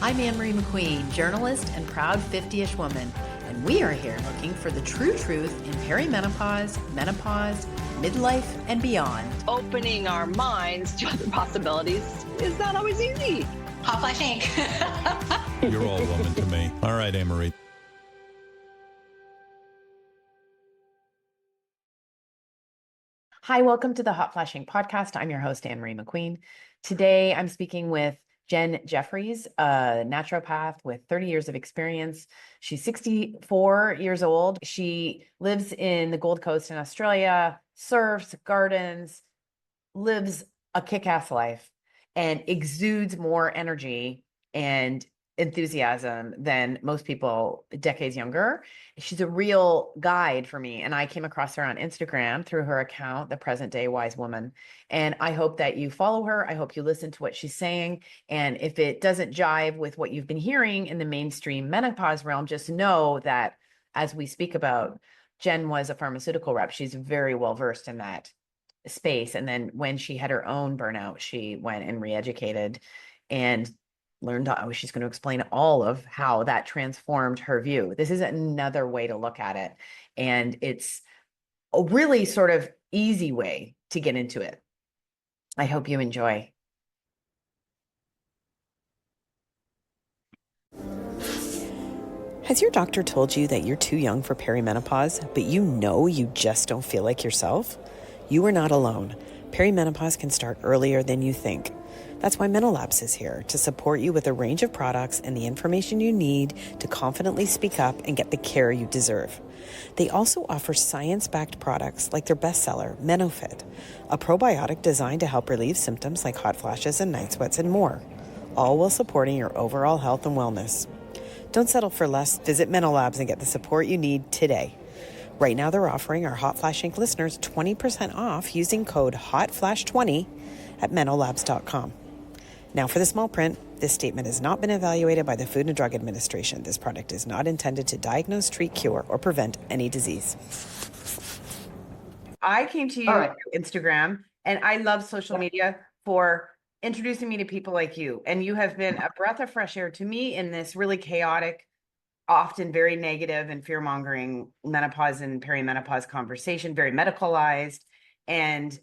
I'm Annemarie McQueen, journalist and proud 50-ish woman, and we are here looking for the true truth in perimenopause, menopause, midlife, and beyond. Opening our minds to other possibilities is not always easy. Hotflash Inc. You're all woman to me. All right, Annemarie. Hi, welcome to the Hotflash Inc Podcast. I'm your host, Annemarie McQueen. Today, I'm speaking with Jen Jeffries, a naturopath with 30 years of experience. She's 64 years old. She lives in the Gold Coast in Australia, surfs, gardens, lives a kick-ass life, and exudes more energy and enthusiasm than most people decades younger. She's a real guide for me, and I came across her on Instagram through her account, The Present Day Wise Woman. And I hope that you follow her. I hope you listen to what she's saying. And if it doesn't jive with what you've been hearing in the mainstream menopause realm, just know that as we speak about, Jen was a pharmaceutical rep. She's very well versed in that space. And then when she had her own burnout, she went and re-educated and learned, she's going to explain all of how that transformed her view. This is another way to look at it. And it's a really sort of easy way to get into it. I hope you enjoy. Has your doctor told you that you're too young for perimenopause, but you know you just don't feel like yourself? You are not alone. Perimenopause can start earlier than you think. That's why Menolabs is here, to support you with a range of products and the information you need to confidently speak up and get the care you deserve. They also offer science-backed products like their bestseller, MenoFit, a probiotic designed to help relieve symptoms like hot flashes and night sweats and more, all while supporting your overall health and wellness. Don't settle for less. Visit Menolabs and get the support you need today. Right now, they're offering our Hotflash Inc listeners 20% off using code HOTFLASH20 at menolabs.com. Now for the small print, this statement has not been evaluated by the Food and Drug Administration. This product is not intended to diagnose, treat, cure, or prevent any disease. I came to you through Instagram, and I love social media for introducing me to people like you. And you have been a breath of fresh air to me in this really chaotic, often very negative and fear-mongering menopause and perimenopause conversation, very medicalized. And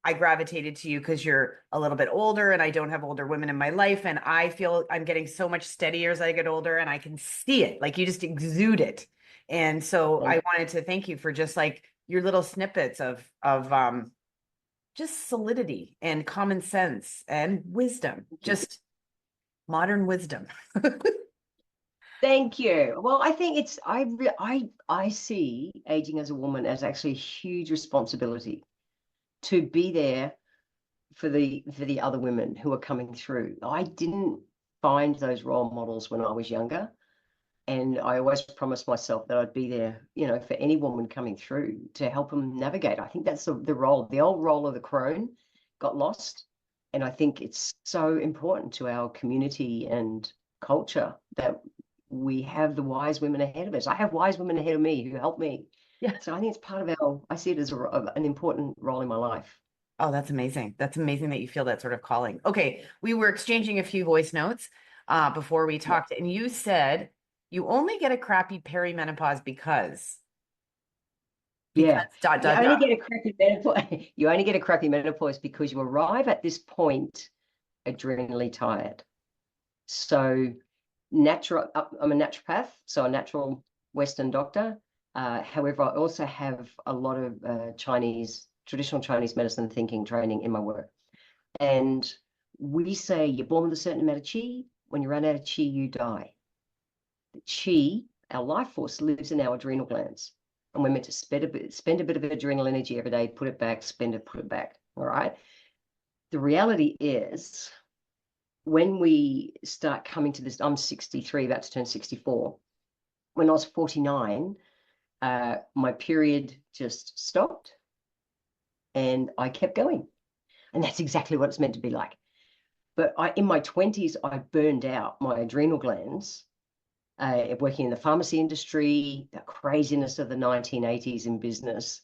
I gravitated to you because you're a little bit older and I don't have older women in my life. And I feel I'm getting so much steadier as I get older, and I can see it, like you just exude it. And so I wanted to thank you for just like your little snippets of just solidity and common sense and wisdom, just modern wisdom. Thank you. Well, I think it's I see aging as a woman as actually a huge responsibility to be there for the other women who are coming through. I didn't find those role models when I was younger, and I always promised myself that I'd be there, for any woman coming through to help them navigate. I think that's the role. The old role of the crone got lost, and I think it's so important to our community and culture that we have the wise women ahead of us. I have wise women ahead of me who help me. Yeah. So I think it's part of I see it as an important role in my life. Oh, that's amazing. That's amazing that you feel that sort of calling. Okay. We were exchanging a few voice notes before we talked, and you said you only get a crappy perimenopause because you only get a crappy menopause because you arrive at this point adrenally tired. So I'm a naturopath, so a natural Western doctor. However, I also have a lot of traditional Chinese medicine thinking training in my work. And we say you're born with a certain amount of qi. When you run out of qi, you die. The qi, our life force, lives in our adrenal glands. And we're meant to spend a bit of adrenal energy every day, put it back, spend it, put it back. All right. The reality is, when we start coming to this, I'm 63, about to turn 64. When I was 49, my period just stopped and I kept going. And that's exactly what it's meant to be like. But in my 20s, I burned out my adrenal glands, working in the pharmacy industry, the craziness of the 1980s in business.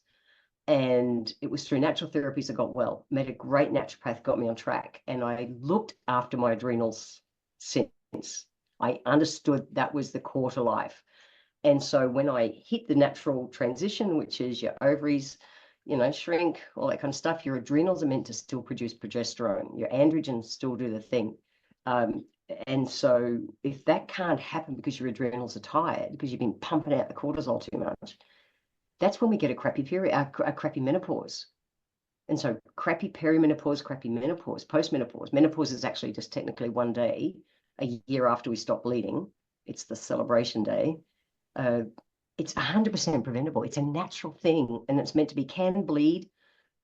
And it was through natural therapies I got well, met a great naturopath, got me on track. And I looked after my adrenals since. sense. I understood that was the core to life. And so when I hit the natural transition, which is your ovaries, shrink, all that kind of stuff, your adrenals are meant to still produce progesterone. Your androgens still do the thing. And so if that can't happen because your adrenals are tired, because you've been pumping out the cortisol too much, that's when we get a crappy period, a crappy menopause. And so crappy perimenopause, crappy menopause, postmenopause. Menopause is actually just technically one day, a year after we stop bleeding. It's the celebration day. It's 100% preventable. It's a natural thing, and it's meant to be can bleed,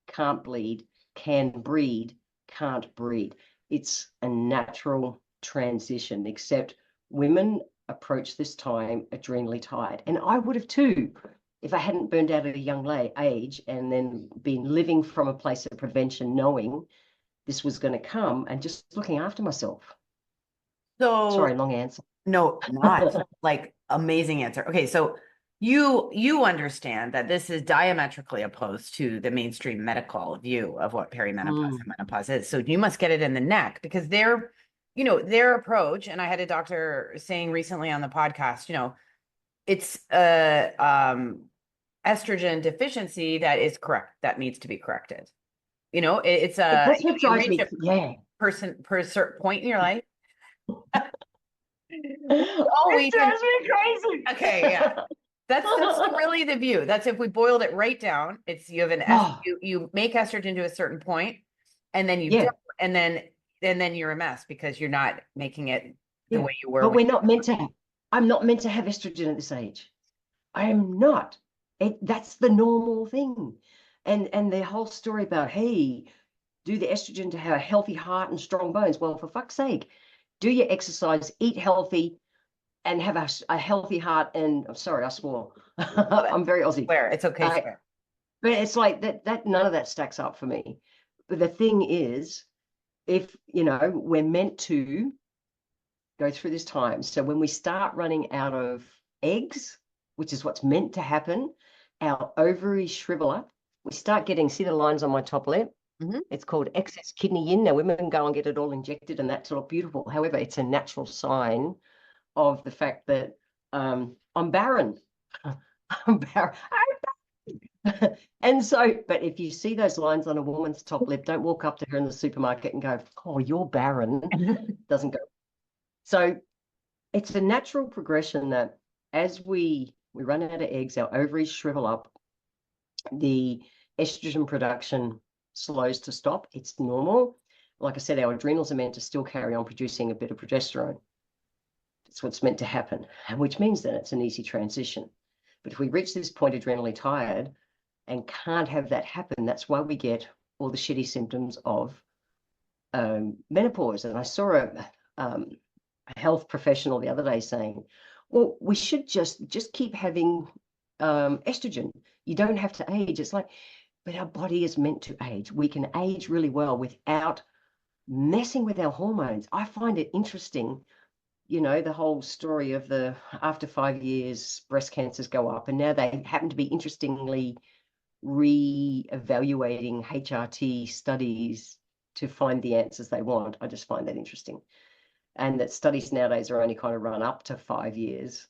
can't bleed, can breed, can't breed. It's a natural transition, except women approach this time adrenally tired. And I would have too, if I hadn't burned out at a young age and then been living from a place of prevention, knowing this was going to come and just looking after myself. So sorry, long answer. No, not like amazing answer. Okay, so you understand that this is diametrically opposed to the mainstream medical view of what perimenopause and menopause is. So you must get it in the neck, because their approach, and I had a doctor saying recently on the podcast, it's estrogen deficiency that is correct, that needs to be corrected. It's that's what drives me. Yeah. Per certain point in your life. It drives me crazy. Okay, yeah. That's really the view. That's if we boiled it right down. It's you have an you make estrogen to a certain point, and then you don't, and then you're a mess because you're not making it the way you were. But we're not meant to. I'm not meant to have estrogen at this age. I am not. That's the normal thing, and the whole story about, hey, do the estrogen to have a healthy heart and strong bones. Well, for fuck's sake, do your exercise, eat healthy, and have a healthy heart. And I'm sorry, I swore. I'm very Aussie. Swear. It's okay. Swear. But it's like that none of that stacks up for me. But the thing is, if we're meant to go through this time. So when we start running out of eggs, which is what's meant to happen, our ovaries shrivel up. We start getting, see the lines on my top lip? Mm-hmm. It's called excess kidney yin. Now, women go and get it all injected, and that's all beautiful. However, it's a natural sign of the fact that I'm barren. I'm barren. And so, but if you see those lines on a woman's top lip, don't walk up to her in the supermarket and go, oh, you're barren. Doesn't go. So it's a natural progression that as we run out of eggs, our ovaries shrivel up, the estrogen production slows to stop. It's normal. Like I said, our adrenals are meant to still carry on producing a bit of progesterone. That's what's meant to happen, which means that it's an easy transition. But if we reach this point adrenally tired and can't have that happen, that's why we get all the shitty symptoms of menopause. And I saw a health professional the other day saying, well, we should just keep having estrogen. You don't have to age. It's like, but our body is meant to age. We can age really well without messing with our hormones. I find it interesting, the whole story of the after 5 years, breast cancers go up, and now they happen to be interestingly re-evaluating HRT studies to find the answers they want. I just find that interesting. And that studies nowadays are only kind of run up to 5 years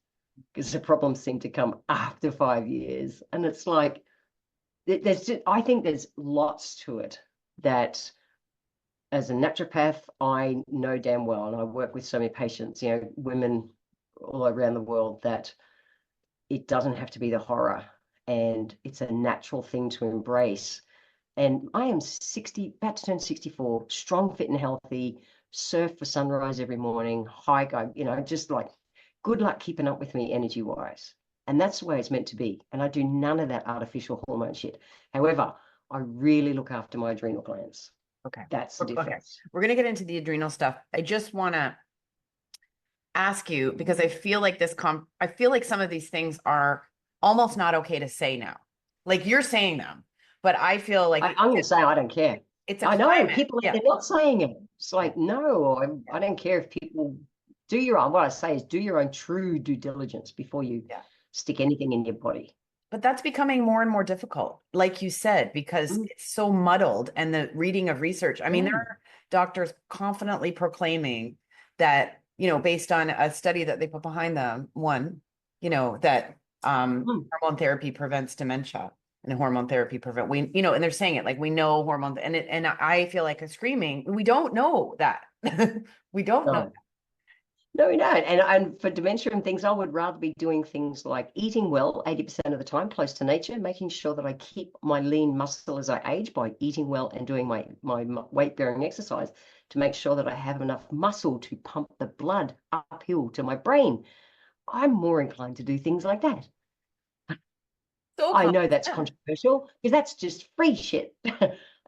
because the problems seem to come after 5 years. And it's like, I think there's lots to it that as a naturopath, I know damn well, and I work with so many patients, women all around the world, that it doesn't have to be the horror, and it's a natural thing to embrace. And I am 60, about to turn 64, strong, fit and healthy, surf for sunrise every morning, hike, just like good luck keeping up with me energy wise. And that's the way it's meant to be. And I do none of that artificial hormone shit. However, I really look after my adrenal glands. Okay. That's the difference. Okay. We're going to get into the adrenal stuff. I just want to ask you, because I feel like I feel like some of these things are almost not okay to say now. Like you're saying them, but I feel like I'm going to say I don't care. I know people, they're not saying it. It's like, no, I don't care if people do your own. What I say is do your own true due diligence before you stick anything in your body. But that's becoming more and more difficult, like you said, because it's so muddled, and the reading of research. I mean, there are doctors confidently proclaiming that based on a study that they put behind them, that hormone therapy prevents dementia, and hormone therapy and they're saying it like we know hormone, and I feel like a screaming, we don't know that. We don't know that. No, we don't. And for dementia and things, I would rather be doing things like eating well 80% of the time, close to nature, making sure that I keep my lean muscle as I age by eating well and doing my weight-bearing exercise to make sure that I have enough muscle to pump the blood uphill to my brain. I'm more inclined to do things like that. I know that's controversial because that's just free shit.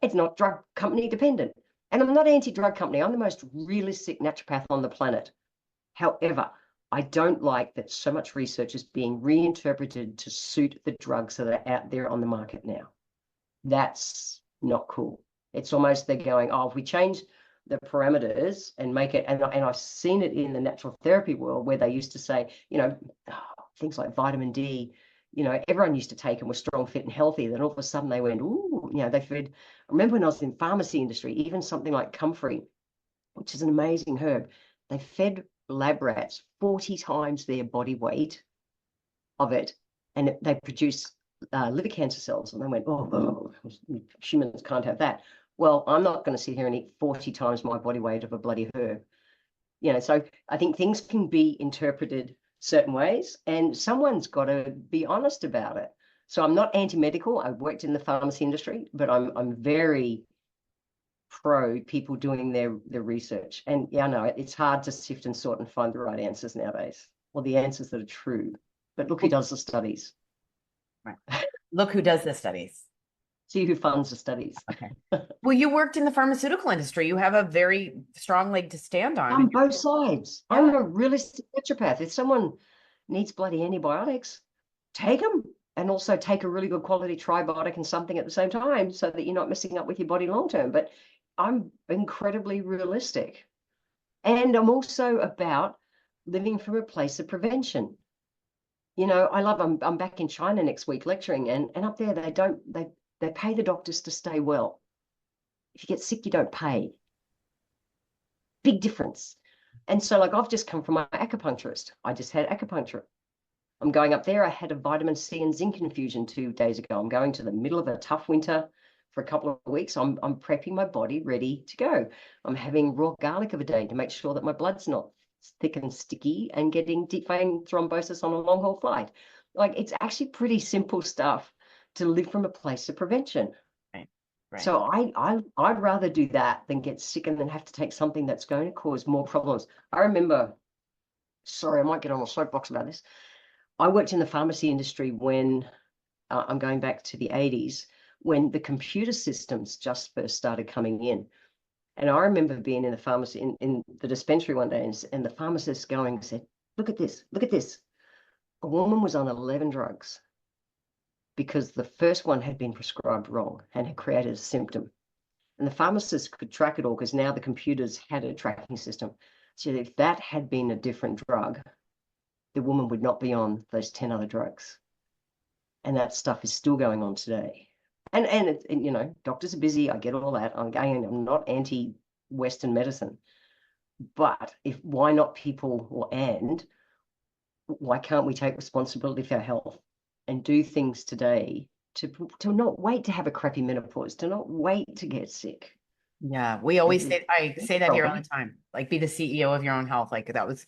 It's not drug company dependent. And I'm not anti-drug company. I'm the most realistic naturopath on the planet. However, I don't like that so much research is being reinterpreted to suit the drugs that are out there on the market now. That's not cool. It's almost they're going, oh, if we change the parameters and make it, and I've seen it in the natural therapy world where they used to say, things like vitamin D, everyone used to take and was strong, fit, and healthy. Then all of a sudden they went, ooh, they fed. I remember when I was in pharmacy industry, even something like comfrey, which is an amazing herb, they fed lab rats 40 times their body weight of it, and they produce liver cancer cells. And they went, oh, humans can't have that. Well, I'm not going to sit here and eat 40 times my body weight of a bloody herb. So I think things can be interpreted certain ways, and someone's got to be honest about it. So I'm not anti-medical. I've worked in the pharmacy industry, but I'm very pro people doing their research. And it's hard to sift and sort and find the right answers nowadays, or the answers that are true. But look who does the studies. Right. Look who does the studies. See who funds the studies. Okay. Well, you worked in the pharmaceutical industry. You have a very strong leg to stand on. On both sides. Yeah. I'm a realistic naturopath. If someone needs bloody antibiotics, take them, and also take a really good quality tribiotic and something at the same time so that you're not messing up with your body long term. But I'm incredibly realistic. And I'm also about living from a place of prevention. I'm back in China next week lecturing, and up there they pay the doctors to stay well. If you get sick, you don't pay. Big difference. And so I've just come from my acupuncturist. I just had acupuncture. I'm going up there. I had a vitamin C and zinc infusion 2 days ago. I'm going to the middle of a tough winter for a couple of weeks. I'm prepping my body ready to go. I'm having raw garlic of a day to make sure that my blood's not thick and sticky and getting deep vein thrombosis on a long haul flight. It's actually pretty simple stuff to live from a place of prevention. Right. So I'd rather do that than get sick and then have to take something that's going to cause more problems. I remember, sorry, I might get on a soapbox about this. I worked in the pharmacy industry when I'm going back to the 80s, when the computer systems just first started coming in. And I remember being in the pharmacy, in the dispensary one day, and the pharmacist said, look at this. A woman was on 11 drugs because the first one had been prescribed wrong and had created a symptom. And the pharmacist could track it all because now the computers had a tracking system. So if that had been a different drug, the woman would not be on those 10 other drugs. And that stuff is still going on today. And doctors are busy. I get all that. I'm not anti-Western medicine. But why can't we take responsibility for our health and do things today to not wait to have a crappy menopause, to not wait to get sick? Yeah, I say that here all the time. Be the CEO of your own health. That was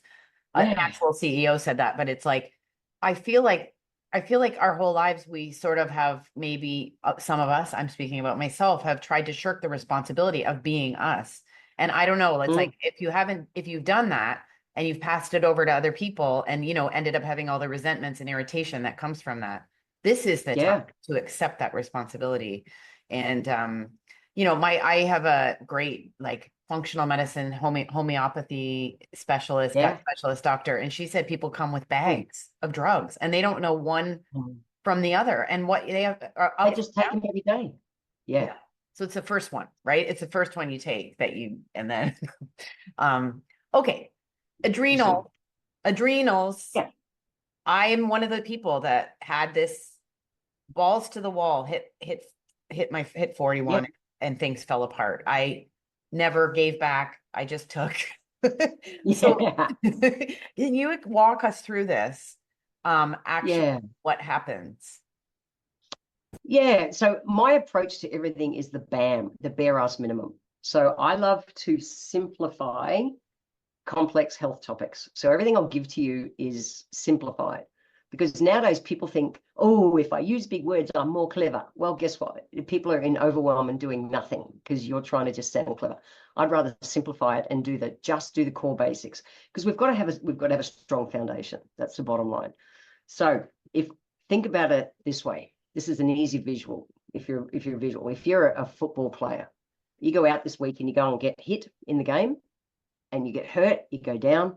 an actual CEO said that, but it's I feel like our whole lives we sort of have, maybe some of us, I'm speaking about myself, have tried to shirk the responsibility of being us. And I don't know, it's if you've done that and you've passed it over to other people and, ended up having all the resentments and irritation that comes from that, this is the time to accept that responsibility. And, I have a great, functional medicine, homeopathy specialist, gut specialist doctor. And she said people come with bags of drugs and they don't know one from the other. And what they have, they just take them every day. Yeah. So it's the first one, right? It's the first one you take and then, okay. Adrenals. Yeah. I'm one of the people that had this balls to the wall, hit 41 and things fell apart. I never gave back. I just took So Yeah. can you walk us through this? Actually, Yeah. what happens? Yeah. So my approach to everything is the BAM, the bare ass minimum. So I love to simplify complex health topics. So everything I'll give to you is simplified, because nowadays people think, oh, if I use big words, I'm more clever. Well, guess what? People are in overwhelm and doing nothing because you're trying to just sound clever. I'd rather simplify it and do the core basics, because we've got to have a strong foundation. That's the bottom line. So think about it this way. This is an easy visual. If you're visual, if you're a football player, you go out this week and you go and get hit in the game, and you get hurt, you go down,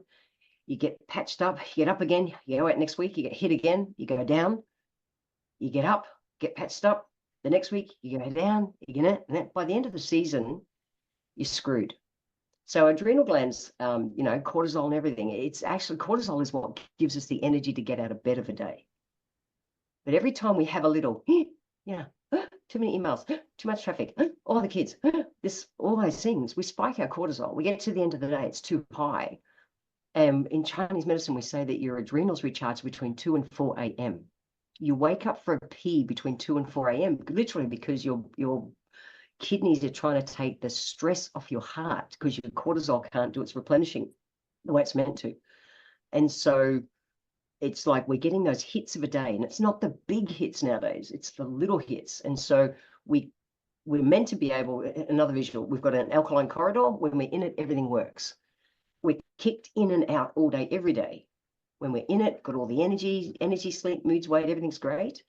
you get patched up, you get up again, you go out next week, you get hit again, you go down, you get up, get patched up. The next week, you go down, you get it, and by the end of the season, you're screwed. So adrenal glands, cortisol and everything, it's actually, cortisol is what gives us the energy to get out of bed of a day. But every time we have a little, too many emails, too much traffic, all the kids, all those things, we spike our cortisol. We get to the end of the day, it's too high. In Chinese medicine, we say that your adrenals recharge between 2 and 4 a.m. You wake up for a pee between 2 and 4 a.m., literally, because your kidneys are trying to take the stress off your heart, because your cortisol can't do its replenishing the way it's meant to. And so it's like we're getting those hits of a day, and it's not the big hits nowadays, it's the little hits. And so we're meant to be able, another visual, we've got an alkaline corridor. When we're in it, everything works. We're kicked in and out all day, every day. When we're in it, got all the energy, sleep, moods, weight, everything's great.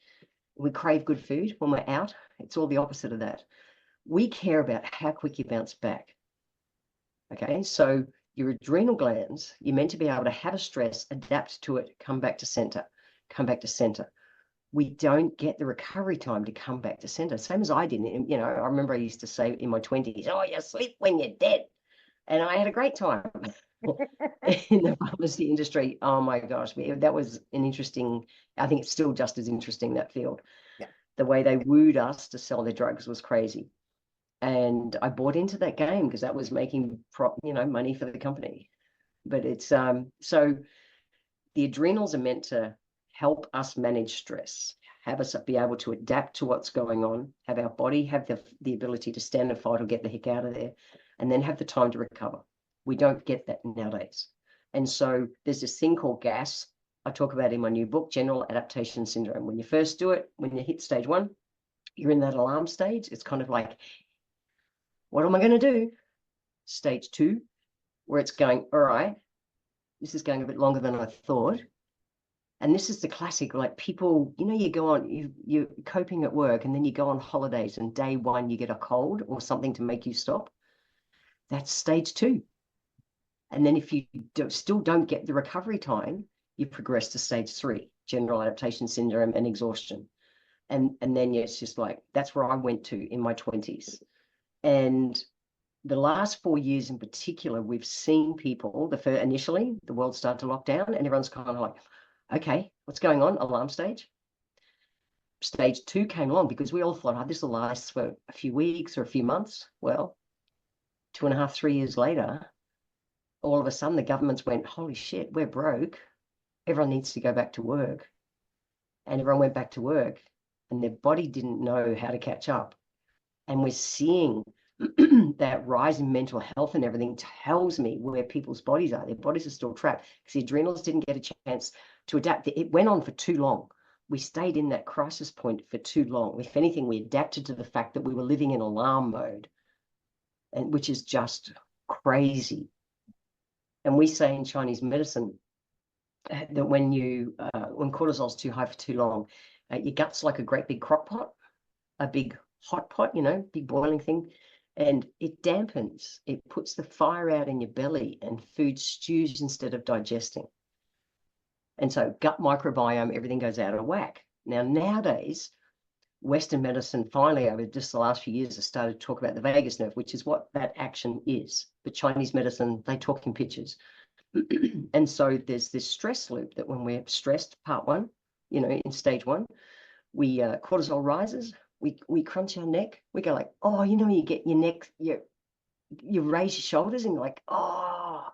We crave good food. When we're out, it's all the opposite of that. We care about how quick you bounce back. Okay, so your adrenal glands, you're meant to be able to have a stress, adapt to it, come back to center. We don't get the recovery time to come back to center. Same as I didn't. I remember I used to say in my 20s, oh, you sleep when you're dead. And I had a great time in the pharmacy industry. Oh my gosh, that was an interesting, I think it's still just as interesting, that field. Yeah. The way they wooed us to sell their drugs was crazy. And I bought into that game because that was making money for the company. But it's so the adrenals are meant to help us manage stress, have us be able to adapt to what's going on, have our body have the ability to stand and fight or get the heck out of there, and then have the time to recover. We don't get that nowadays. And so there's this thing called GAS. I talk about in my new book, General Adaptation Syndrome. When you first do it, when you hit stage 1, you're in that alarm stage. It's kind of like, what am I going to do? Stage 2, where it's going, all right, this is going a bit longer than I thought. And this is the classic, like people, you go on, you're coping at work, and then you go on holidays, and day 1, you get a cold or something to make you stop. That's stage 2. And then if you still don't get the recovery time, you progress to stage 3, general adaptation syndrome and exhaustion. And then it's just like, that's where I went to in my 20s. And the last 4 years in particular, we've seen people, initially, the world started to lock down, and everyone's kind of like, okay, what's going on? Alarm stage. Stage 2 came along because we all thought, oh, this will last for a few weeks or a few months. Well, 2.5, 3 years later, all of a sudden the governments went, holy shit, we're broke. Everyone needs to go back to work. And everyone went back to work, and their body didn't know how to catch up. And we're seeing that rise in mental health and everything tells me where people's bodies are. Their bodies are still trapped because the adrenals didn't get a chance to adapt. It went on for too long. We stayed in that crisis point for too long. If anything, we adapted to the fact that we were living in alarm mode, and which is just crazy. And we say in Chinese medicine that when cortisol is too high for too long, your gut's like a great big crock pot, a big hot pot, big boiling thing, and it dampens. It puts the fire out in your belly, and food stews instead of digesting. And so gut microbiome, everything goes out of whack. Now, nowadays, Western medicine finally, over just the last few years, has started to talk about the vagus nerve, which is what that action is. But Chinese medicine, they talk in pictures. And so there's this stress loop that when we're stressed, part 1, in stage 1, we cortisol rises, we crunch our neck, we go like, oh, you get your neck, you raise your shoulders and you're like, oh,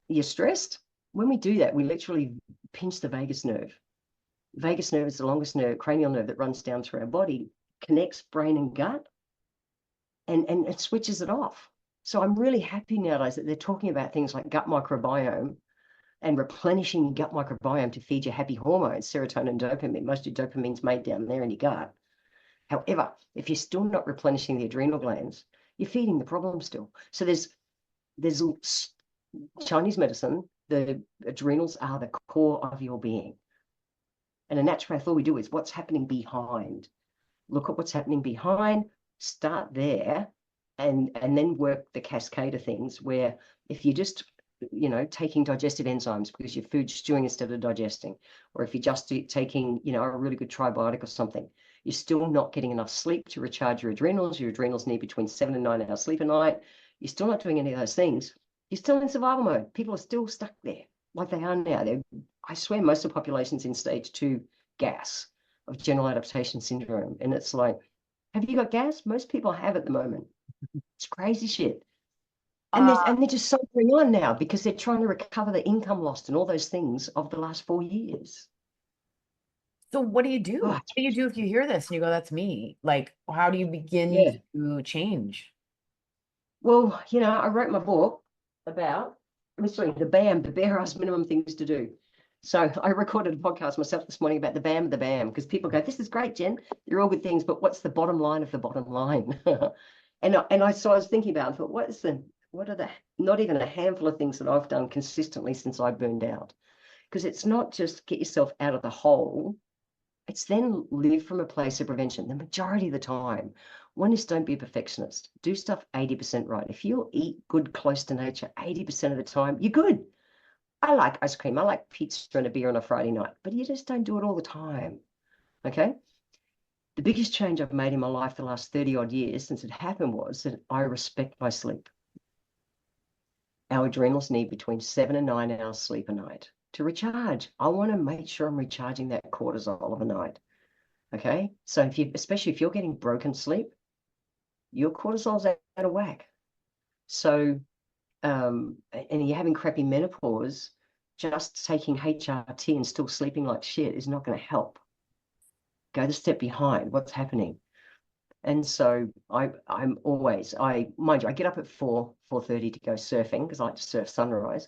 you're stressed. When we do that, we literally pinch the vagus nerve. Vagus nerve is the longest nerve, cranial nerve that runs down through our body, connects brain and gut, and it switches it off. So I'm really happy nowadays that they're talking about things like gut microbiome and replenishing your gut microbiome to feed your happy hormones, serotonin and dopamine. Most of your dopamine's made down there in your gut. However, if you're still not replenishing the adrenal glands, you're feeding the problem still. So there's Chinese medicine, the adrenals are the core of your being. And in naturopath, all we do is what's happening behind. Look at what's happening behind, start there, and then work the cascade of things where if you just, taking digestive enzymes because your food's stewing instead of digesting, or if you're just taking, a really good tribiotic or something, you're still not getting enough sleep to recharge your adrenals. Your adrenals need between 7 and 9 hours sleep a night. You're still not doing any of those things. You're still in survival mode. People are still stuck there like they are now. I swear most of the population's in stage 2 gas of general adaptation syndrome. And it's like, have you got gas? Most people have at the moment. It's crazy shit. And they're just suffering on now because they're trying to recover the income lost and all those things of the last 4 years. So what do you do? What do you do if you hear this and you go, that's me? Like, how do you begin to change? Well, I wrote my book about literally the bare ass minimum things to do. So I recorded a podcast myself this morning about the BAM, because people go, this is great, Jen. They're all good things, but what's the bottom line of the bottom line? and I was thinking about, I thought, what are the, not even a handful of things that I've done consistently since I burned out? Because it's not just get yourself out of the hole. It's then live from a place of prevention. The majority of the time, one is don't be a perfectionist. Do stuff 80% right. If you eat good, close to nature 80% of the time, you're good. I like ice cream. I like pizza and a beer on a Friday night, but you just don't do it all the time. Okay? The biggest change I've made in my life the last 30 odd years since it happened was that I respect my sleep. Our adrenals need between 7 and 9 hours sleep a night to recharge. I want to make sure I'm recharging that cortisol of a night. Okay? So especially if you're getting broken sleep, your cortisol's out of whack. So, and you're having crappy menopause, just taking HRT and still sleeping like shit is not going to help. Go the step behind what's happening. And so I'm always, mind you, I get up at 4:30 to go surfing because I like to surf sunrise.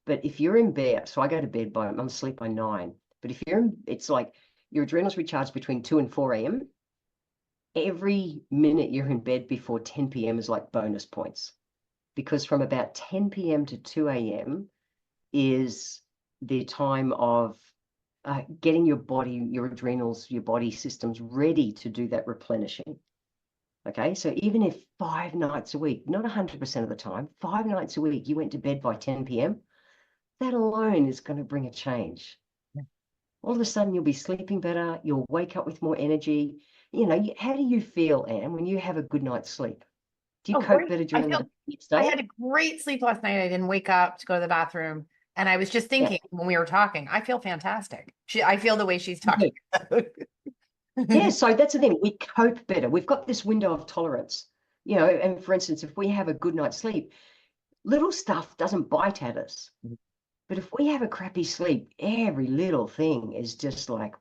But if you're in bed, so I go to bed I'm asleep by 9. But if it's like your adrenals recharge between 2 and 4 a.m. Every minute you're in bed before 10 p.m. is like bonus points. Because from about 10 p.m. to 2 a.m. is the time of getting your body, your adrenals, your body systems ready to do that replenishing. Okay, so even if 5 nights a week, not 100% of the time, 5 nights a week, you went to bed by 10 p.m., that alone is going to bring a change. Yeah. All of a sudden, you'll be sleeping better. You'll wake up with more energy. How do you feel, Anne, when you have a good night's sleep? Do you cope better during the next day? I had a great sleep last night. I didn't wake up to go to the bathroom. And I was just thinking when we were talking, I feel fantastic. I feel the way she's talking. Yeah, so that's the thing. We cope better. We've got this window of tolerance. And for instance, if we have a good night's sleep, little stuff doesn't bite at us. Mm-hmm. But if we have a crappy sleep, every little thing is just like,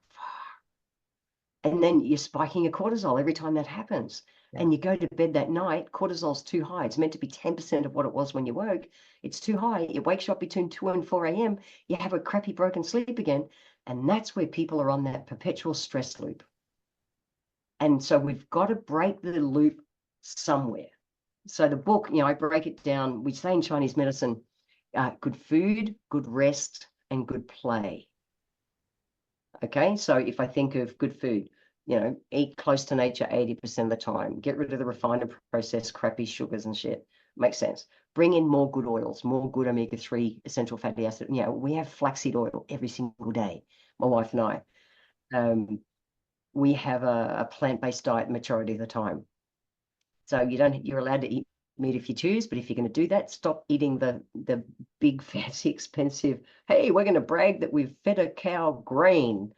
and then you're spiking your cortisol every time that happens. Yeah. And you go to bed that night, cortisol's too high. It's meant to be 10% of what it was when you woke. It's too high. It wakes you up between 2 and 4 a.m. You have a crappy broken sleep again. And that's where people are on that perpetual stress loop. And so we've got to break the loop somewhere. So the book, I break it down. We say in Chinese medicine, good food, good rest, and good play. Okay, so if I think of good food, eat close to nature 80% of the time. Get rid of the refined and processed crappy sugars and shit. Makes sense. Bring in more good oils, more good omega-3 essential fatty acid. We have flaxseed oil every single day, my wife and I. We have a plant-based diet majority of the time. So you're allowed to eat meat if you choose, but if you're going to do that, stop eating the big, fancy, expensive, hey, we're going to brag that we've fed a cow grain.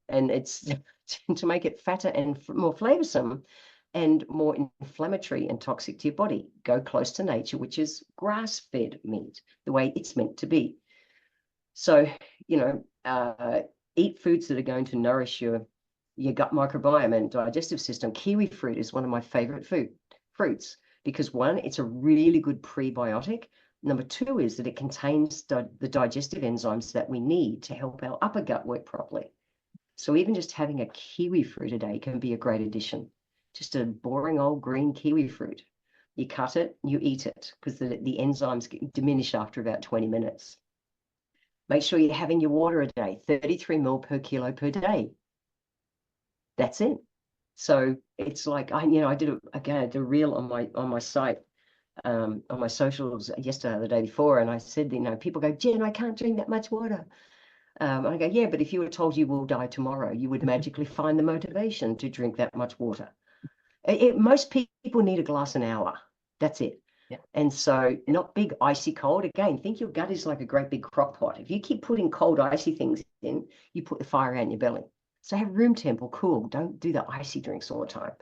And it's to make it fatter and more flavorsome. and more inflammatory and toxic to your body. Go close to nature, which is grass-fed meat, the way it's meant to be. So, eat foods that are going to nourish your gut microbiome and digestive system. Kiwi fruit is one of my favorite fruits because, one, it's a really good prebiotic. Number two is that it contains the digestive enzymes that we need to help our upper gut work properly. So even just having a kiwi fruit a day can be a great addition. Just a boring old green kiwi fruit. You cut it, you eat it, because the enzymes diminish after about 20 minutes. Make sure you're having your water a day, 33 ml per kilo per day. That's it. So it's like, I did a reel on my site, on my socials yesterday or the day before, and I said, people go, Jen, I can't drink that much water. I go, yeah, but if you were told you will die tomorrow, you would magically find the motivation to drink that much water. Most people need a glass an hour. That's it. Yeah. And so not big, icy cold. Again, think your gut is like a great big crock pot. If you keep putting cold, icy things in, you put the fire out in your belly. So have room temp or cool. Don't do the icy drinks all the time.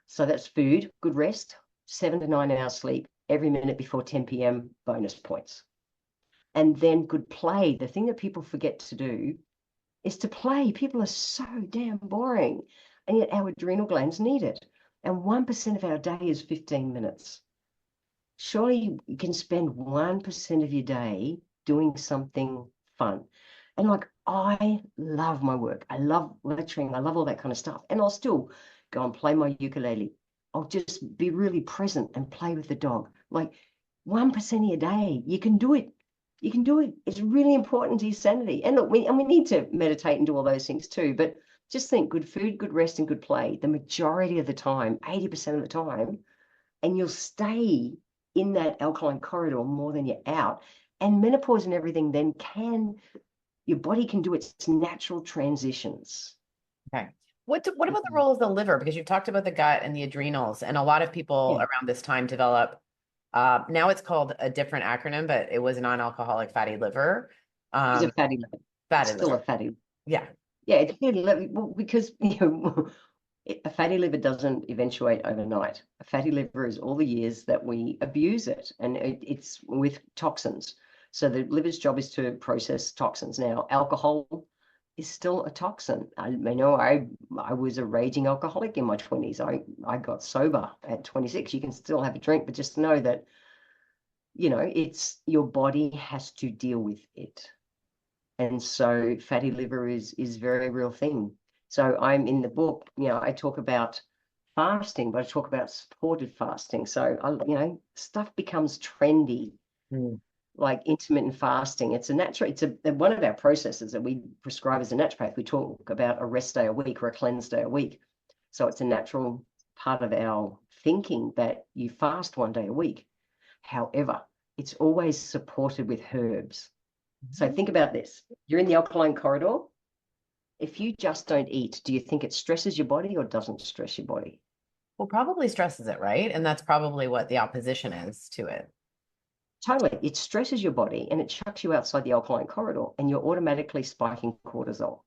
So that's food, good rest, 7 to 9 hours sleep, every minute before 10 p.m, bonus points. And then good play. The thing that people forget to do is to play. People are so damn boring, and yet our adrenal glands need it. And 1% of our day is 15 minutes. Surely you can spend 1% of your day doing something fun. And like, I love my work. I love lecturing. I love all that kind of stuff. And I'll still go and play my ukulele. I'll just be really present and play with the dog. Like 1% of your day, you can do it. You can do it. It's really important to your sanity. And look, we need to meditate and do all those things too. But just think, good food, good rest, and good play, the majority of the time, 80% of the time, and you'll stay in that alkaline corridor more than you're out. And menopause and everything then your body can do its natural transitions. Okay. What about the role of the liver? Because you've talked about the gut and the adrenals, and a lot of people around this time develop, now it's called a different acronym, but it was non-alcoholic fatty liver. It's a fatty liver. Fatty Still liver. a fatty liver. Yeah. Yeah, it's fatty liver because a fatty liver doesn't eventuate overnight. A fatty liver is all the years that we abuse it, and it's with toxins. So the liver's job is to process toxins. Now, alcohol is still a toxin. I was a raging alcoholic in my 20s. I got sober at 26. You can still have a drink, but just know that, it's your body has to deal with it. And so fatty liver is a very real thing. So I'm in the book, I talk about fasting, but I talk about supported fasting. So, stuff becomes trendy. Like intermittent fasting. It's one of our processes that we prescribe as a naturopath. We talk about a rest day a week or a cleanse day a week. So it's a natural part of our thinking that you fast 1 day a week. However, it's always supported with herbs. So think about this. You're in the alkaline corridor. If you just don't eat, do you think it stresses your body or doesn't stress your body? Well, probably stresses it, right? And that's probably what the opposition is to it. Totally. It stresses your body and it chucks you outside the alkaline corridor and you're automatically spiking cortisol.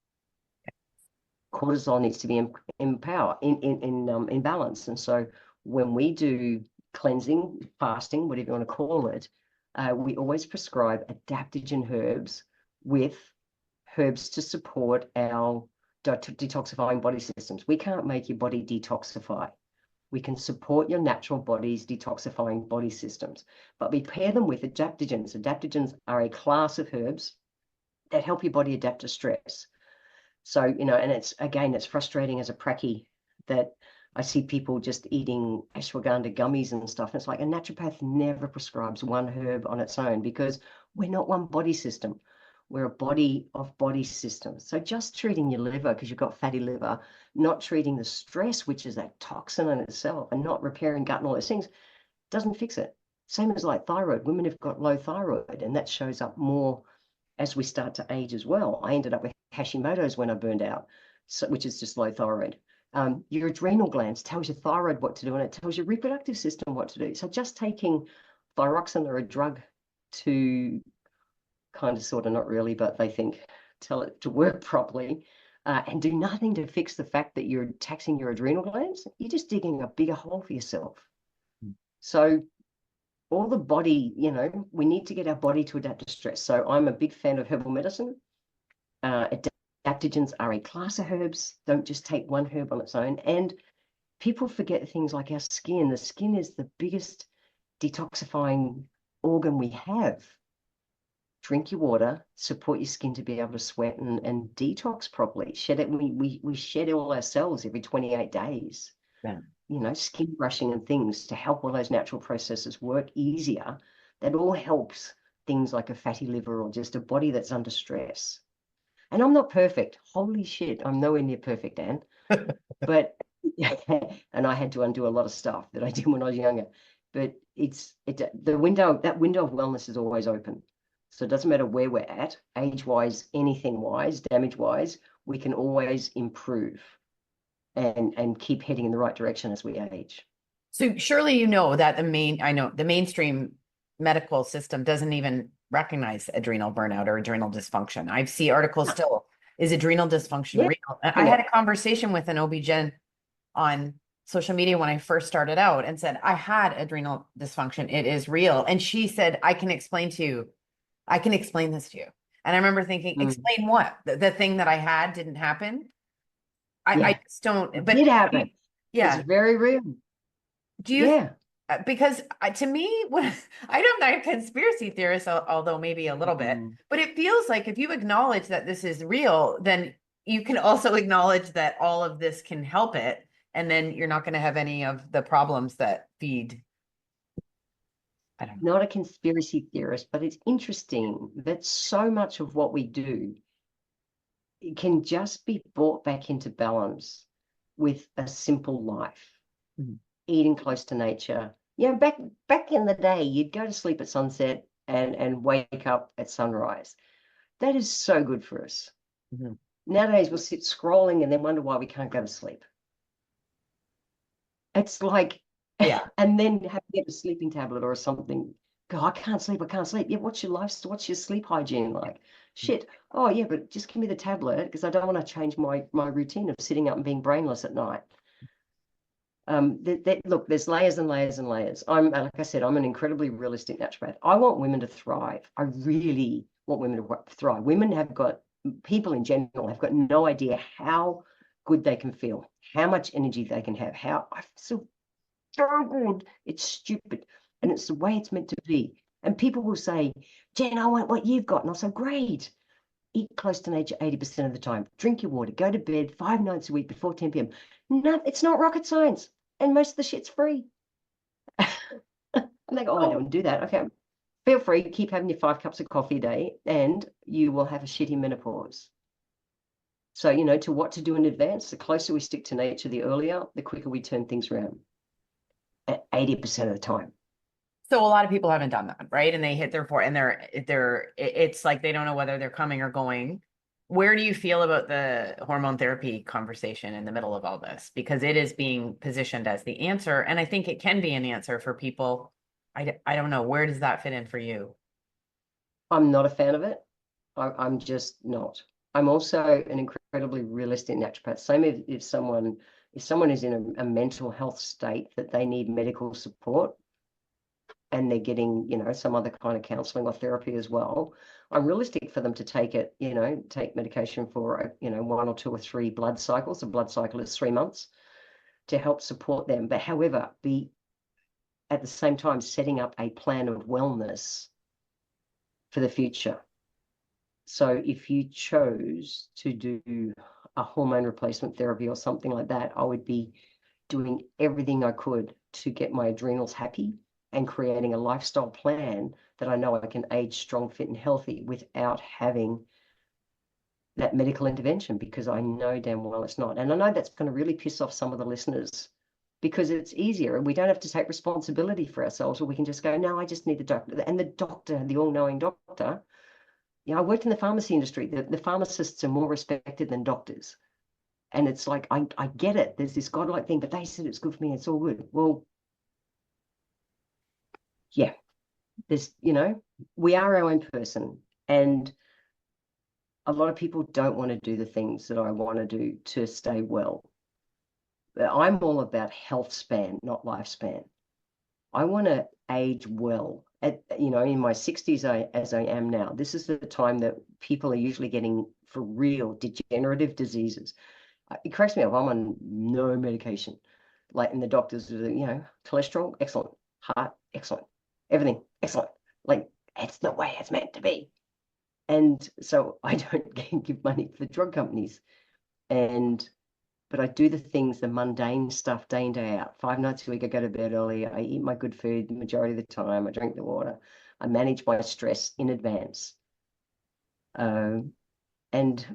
Cortisol needs to be in balance. And so when we do cleansing, fasting, whatever you want to call it, we always prescribe adaptogen herbs with herbs to support our detoxifying body systems. We can't make your body detoxify. We can support your natural body's detoxifying body systems, but we pair them with adaptogens. Adaptogens are a class of herbs that help your body adapt to stress. So, and it's frustrating as a pracky that I see people just eating ashwagandha gummies and stuff. And it's like a naturopath never prescribes one herb on its own because we're not one body system. We're a body of body systems. So just treating your liver because you've got fatty liver, not treating the stress, which is that toxin in itself, and not repairing gut and all those things, doesn't fix it. Same as like thyroid. Women have got low thyroid, and that shows up more as we start to age as well. I ended up with Hashimoto's when I burned out, which is just low thyroid. Your adrenal glands tells your thyroid what to do, and it tells your reproductive system what to do. So just taking thyroxine or a drug to kind of sort of not really, but they think tell it to work properly, and do nothing to fix the fact that you're taxing your adrenal glands, you're just digging a bigger hole for yourself. So all the body, we need to get our body to adapt to stress. So I'm a big fan of herbal medicine. Adaptogens are a class of herbs. Don't just take one herb on its own. And people forget things like our skin. The skin is the biggest detoxifying organ we have. Drink your water, support your skin to be able to sweat and detox properly. Shed it. We shed all our cells every 28 days. Yeah. Skin brushing and things to help all those natural processes work easier. That all helps things like a fatty liver or just a body that's under stress. And I'm not perfect. Holy shit, I'm nowhere near perfect, Anne. But and I had to undo a lot of stuff that I did when I was younger. But that window of wellness is always open. So it doesn't matter where we're at, age-wise, anything-wise, damage-wise, we can always improve and keep heading in the right direction as we age. So surely that the mainstream medical system doesn't even recognize adrenal burnout or adrenal dysfunction. I see articles still, is adrenal dysfunction real? I had a conversation with an OB-GYN on social media when I first started out and said, I had adrenal dysfunction. It is real. And she said, I can explain this to you. And I remember thinking, explain what? The thing that I had didn't happen? I just don't. But it did happen. Yeah. It's very real. Do you? Because to me, I'm not a conspiracy theorist, although maybe a little bit, but it feels like if you acknowledge that this is real, then you can also acknowledge that all of this can help it. And then you're not going to have any of the problems that feed. I don't know. Not a conspiracy theorist, but it's interesting that so much of what we do can just be brought back into balance with a simple life. Eating close to nature. Back in the day, you'd go to sleep at sunset and wake up at sunrise. That is so good for us. Nowadays, we'll sit scrolling and then wonder why we can't go to sleep. It's like, and then have to get a sleeping tablet or something. Go, I can't sleep. Yeah, what's your lifestyle? What's your sleep hygiene like? Shit. Oh, yeah, but just give me the tablet because I don't want to change my routine of sitting up and being brainless at night. Look, there's layers and layers and layers. Like I said, I'm an incredibly realistic naturopath. I want women to thrive. I really want women to thrive. People in general have got no idea how good they can feel, how much energy they can have, how I feel so good. It's stupid. And it's the way it's meant to be. And people will say, Jen, I want what you've got. And I'll say, great. Eat close to nature 80% of the time. Drink your water. Go to bed 5 nights a week before 10 p.m. No, it's not rocket science. And most of the shit's free. And they go, I don't do that. Okay. Feel free. Keep having your 5 cups of coffee a day and you will have a shitty menopause. So, to what to do in advance, the closer we stick to nature, the earlier, the quicker we turn things around at 80% of the time. So a lot of people haven't done that, right? And they hit their and it's like they don't know whether they're coming or going. Where do you feel about the hormone therapy conversation in the middle of all this? Because it is being positioned as the answer. And I think it can be an answer for people. I don't know. Where does that fit in for you? I'm not a fan of it. I'm just not. I'm also an incredibly realistic naturopath. Same if someone is in a mental health state that they need medical support and they're getting, some other kind of counseling or therapy as well, I'm realistic for them to take it, take medication for, 1 or 2 or 3 blood cycles. A blood cycle is 3 months to help support them. But however, be at the same time setting up a plan of wellness for the future. So if you chose to do a hormone replacement therapy or something like that, I would be doing everything I could to get my adrenals happy and creating a lifestyle plan that I know I can age strong, fit, and healthy without having that medical intervention, because I know damn well it's not. And I know that's going to really piss off some of the listeners because it's easier and we don't have to take responsibility for ourselves, or we can just go, no, I just need the doctor. And the doctor, the all-knowing doctor, I worked in the pharmacy industry. The pharmacists are more respected than doctors. And it's like, I get it. There's this godlike thing, but they said it's good for me. It's all good. Well, yeah, there's, we are our own person. And a lot of people don't want to do the things that I want to do to stay well. I'm all about health span, not lifespan. I want to age well. In my 60s, as I am now, this is the time that people are usually getting for real degenerative diseases. It cracks me up. I'm on no medication. And the doctors are, cholesterol, excellent. Heart, excellent. Everything, excellent. It's the way it's meant to be. And so I don't give money for drug companies. But I do the things, the mundane stuff day in, day out. 5 nights a week, I go to bed early. I eat my good food the majority of the time. I drink the water. I manage my stress in advance. And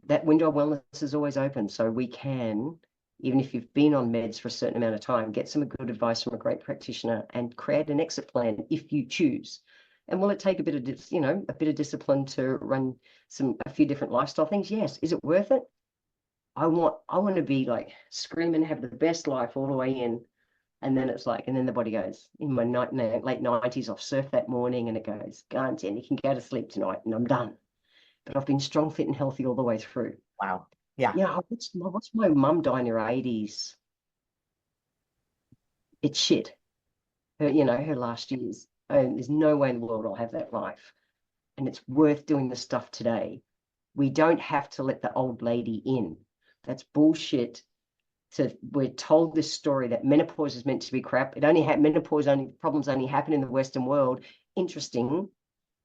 that window of wellness is always open. So we can, even if you've been on meds for a certain amount of time, get some good advice from a great practitioner and create an exit plan if you choose. And will it take a bit of discipline to run a few different lifestyle things? Yes. Is it worth it? I want to be screaming, have the best life all the way in. And then and then the body goes, in my late 90s, I've surfed that morning and it goes, Jen, you can go to sleep tonight and I'm done. But I've been strong, fit and healthy all the way through. Wow. Yeah. Yeah. What's my mum die in her 80s? It's shit. Her last years. There's no way in the world I'll have that life. And it's worth doing the stuff today. We don't have to let the old lady in. That's bullshit. So we're told this story that menopause is meant to be crap. Problems only happen in the Western world. Interesting.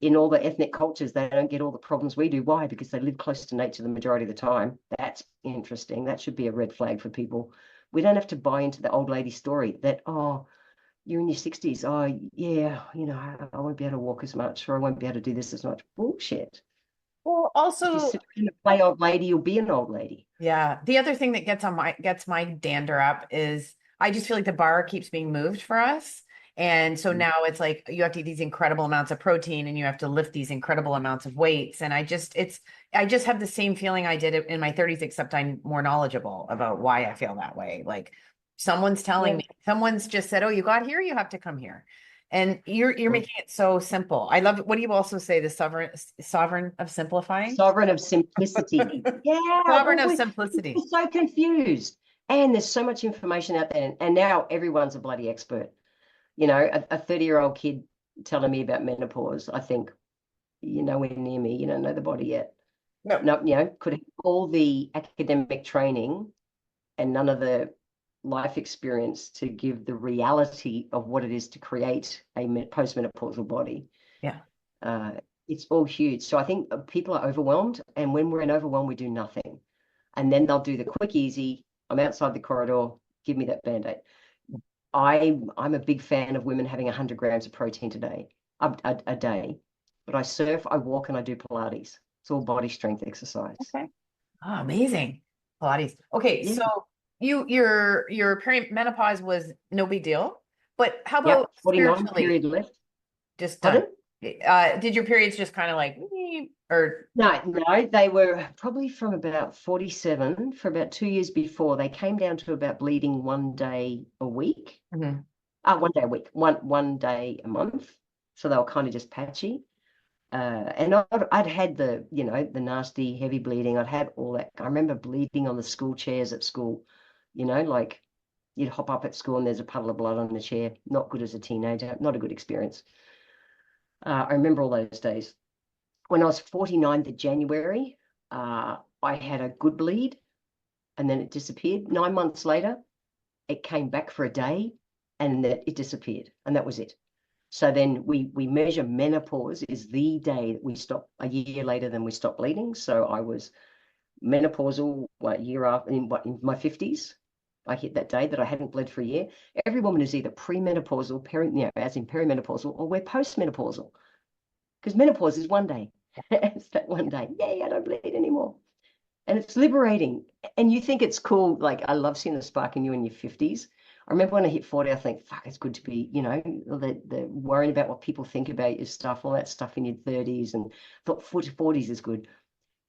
In all the ethnic cultures, they don't get all the problems we do. Why? Because they live close to nature the majority of the time. That's interesting. That should be a red flag for people. We don't have to buy into the old lady story that, oh, you're in your 60s. Oh, yeah, I won't be able to walk as much, or I won't be able to do this as much. Bullshit. Well, also, if you sit and play old lady, you'll be an old lady. Yeah. The other thing that gets my dander up is I just feel like the bar keeps being moved for us. And so now it's like you have to eat these incredible amounts of protein and you have to lift these incredible amounts of weights. And I just have the same feeling I did in my 30s, except I'm more knowledgeable about why I feel that way. Someone's telling me, someone's just said, oh, you got here, you have to come here. And you're making it so simple. I love it. What do you also say? The sovereign of simplifying? Sovereign of simplicity. Yeah. Sovereign of simplicity. We're so confused. And there's so much information out there. And now everyone's a bloody expert. A 30-year-old kid telling me about menopause, I think, you're nowhere near me. You don't know the body yet. No, could have all the academic training and none of the life experience to give the reality of what it is to create a postmenopausal body. Yeah. It's all huge. So I think people are overwhelmed, and when we're in overwhelm, we do nothing. And then they'll do the quick, easy, I'm outside the corridor, give me that Band-Aid. I'm a big fan of women having 100 grams of protein a day. But I surf, I walk, and I do Pilates. It's all body strength exercise. Okay. Oh, amazing. Pilates. Okay, yeah. So your perimenopause was no big deal, but how about 49 period left? Just done. Did your periods just kind of or no, they were probably from about 47 for about 2 years before. They came down to about bleeding 1 day a week. Mm-hmm. 1 day a week, one day a month. So they were kind of just patchy. And I'd had the nasty heavy bleeding. I'd had all that. I remember bleeding on the school chairs at school. You'd hop up at school and there's a puddle of blood on the chair. Not good as a teenager. Not a good experience. I remember all those days. When I was 49th of January, I had a good bleed and then it disappeared. 9 months later, it came back for a day and it disappeared. And that was it. So then we measure menopause is the day that we stop, a year later than we stop bleeding. So I was menopausal a year after, in my 50s. I hit that day that I hadn't bled for a year. Every woman is either premenopausal, as in perimenopausal, or we're postmenopausal. Because menopause is 1 day. It's that 1 day. Yay, I don't bleed anymore. And it's liberating. And you think it's cool. I love seeing the spark in you in your 50s. I remember when I hit 40, I think, fuck, it's good to be, the worrying about what people think about your stuff, all that stuff in your 30s. And I thought 40s is good.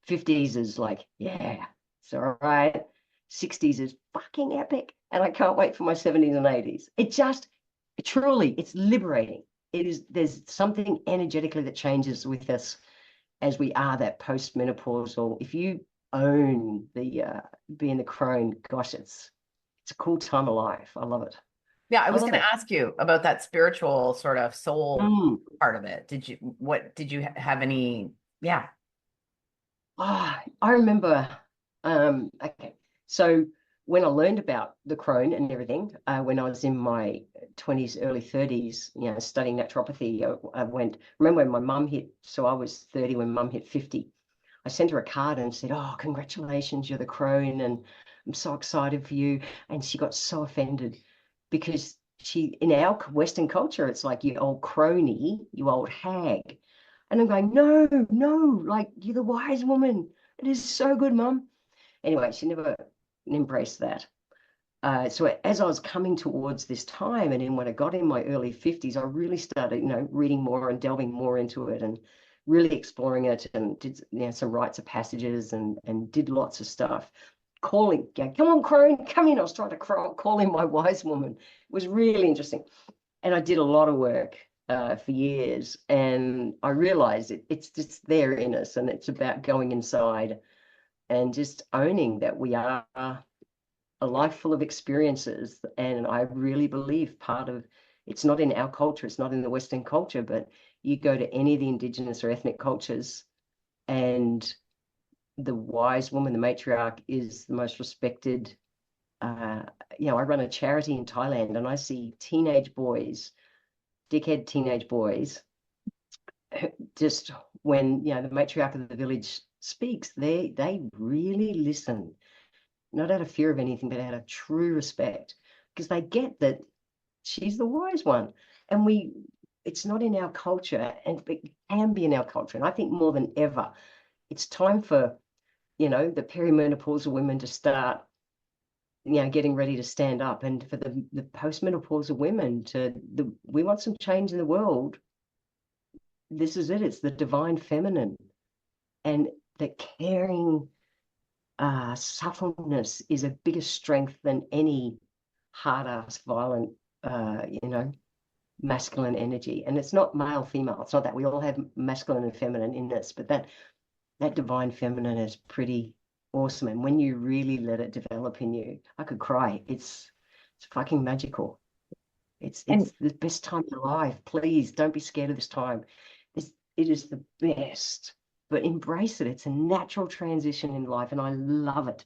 50s is yeah, it's all right. 60s is fucking epic. And I can't wait for my 70s and 80s. It just, truly, it's liberating. There's something energetically that changes with us. as we are that postmenopausal, if you own the being the crone, gosh, it's a cool time of life. I love it. Yeah, I was going to ask you about that spiritual sort of soul part of it. Did you have any? Yeah. I remember. Okay, so when I learned about the crone and everything, when I was in my 20s, early 30s, studying naturopathy, remember when my mum hit, so I was 30 when mum hit 50. I sent her a card and said, "Oh, congratulations, you're the crone, and I'm so excited for you." And she got so offended because in our Western culture, it's like, "You old crony, you old hag." And I'm going, no, like, you're the wise woman. It is so good, Mum. Anyway, she never embraced that. So as I was coming towards this time, and then when I got in my early 50s, I really started, reading more and delving more into it and really exploring it, and did some rites of passages and did lots of stuff. Calling, "Come on, crone, come in." I was trying to call in my wise woman. It was really interesting. And I did a lot of work for years, and I realized it's just there in us, and it's about going inside and just owning that we are a life full of experiences. And I really believe part of it's not in our culture, it's not in the Western culture, but you go to any of the indigenous or ethnic cultures, and the wise woman, the matriarch, is the most respected. I run a charity in Thailand, and I see teenage boys, dickhead teenage boys, just when the matriarch of the village speaks, they really listen, not out of fear of anything, but out of true respect, because they get that she's the wise one. And it's not in our culture, and it can be in our culture. And I think more than ever, it's time for the perimenopausal women to start getting ready to stand up, and for the postmenopausal women we want some change in the world. This is it. It's the divine feminine, and the caring subtleness is a bigger strength than any hard-ass violent masculine energy. And it's not male female, it's not that. We all have masculine and feminine in us, but that divine feminine is pretty awesome. And when you really let it develop in you, I could cry. It's fucking magical. It's the best time of your life. Please don't be scared of this time. It is the best, but embrace it. It's a natural transition in life, and I love it.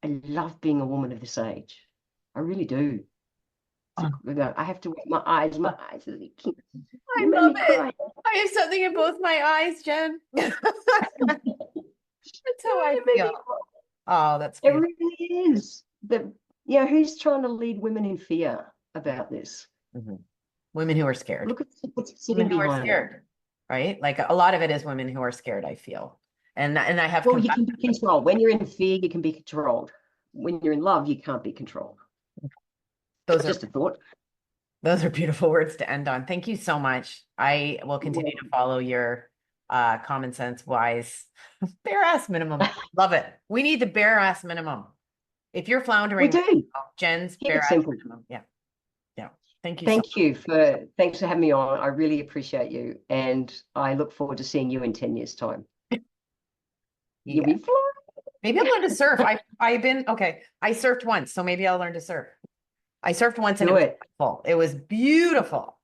I love being a woman of this age. I really do. I have to wipe my eyes. My eyes are leaking. I love it. I have something in both my eyes, Jen. That's how I feel. Oh, that's it really is. Who's trying to lead women in fear about this? Mm-hmm. Women who are scared. Look at what's sitting behind. Who are scared, right? Like a lot of it is women who are scared, I feel. And I have. Well, you can be controlled. When you're in fear, you can be controlled. When you're in love, you can't be controlled. Those just a thought. Those are beautiful words to end on. Thank you so much. I will continue to follow your common sense, wise, bare ass minimum. Love it. We need the bare ass minimum. If you're floundering, we do. Jen's bare ass minimum. Yeah. Thank you. Thanks for having me on. I really appreciate you, and I look forward to seeing you in 10 years' time. You'll be flying. Maybe I'll learn to surf. I surfed once, so maybe I'll learn to surf. I surfed once, and it was beautiful. It was beautiful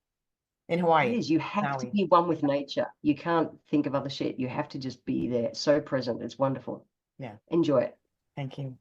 in Hawaii. It is. You have to be one with nature. You can't think of other shit. You have to just be there. So present. It's wonderful. Yeah. Enjoy it. Thank you.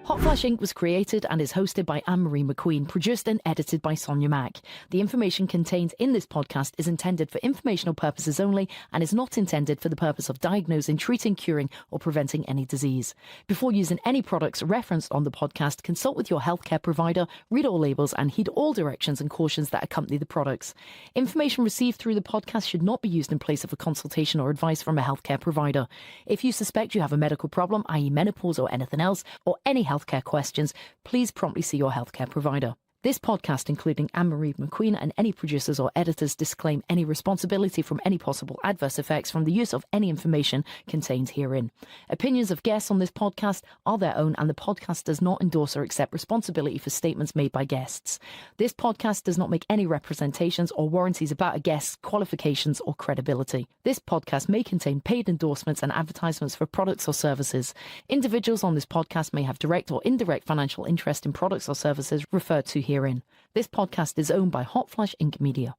Hotflash Inc was created and is hosted by Annemarie McQueen, produced and edited by Sonia Mack. The information contained in this podcast is intended for informational purposes only and is not intended for the purpose of diagnosing, treating, curing, or preventing any disease. Before using any products referenced on the podcast, consult with your healthcare provider, read all labels, and heed all directions and cautions that accompany the products. Information received through the podcast should not be used in place of a consultation or advice from a healthcare provider. If you suspect you have a medical problem, i.e. menopause or anything else, or any healthcare questions, please promptly see your healthcare provider. This podcast, including Annemarie McQueen and any producers or editors, disclaim any responsibility from any possible adverse effects from the use of any information contained herein. Opinions of guests on this podcast are their own, and the podcast does not endorse or accept responsibility for statements made by guests. This podcast does not make any representations or warranties about a guest's qualifications or credibility. This podcast may contain paid endorsements and advertisements for products or services. Individuals on this podcast may have direct or indirect financial interest in products or services referred to herein. This podcast is owned by Hotflash Inc Media.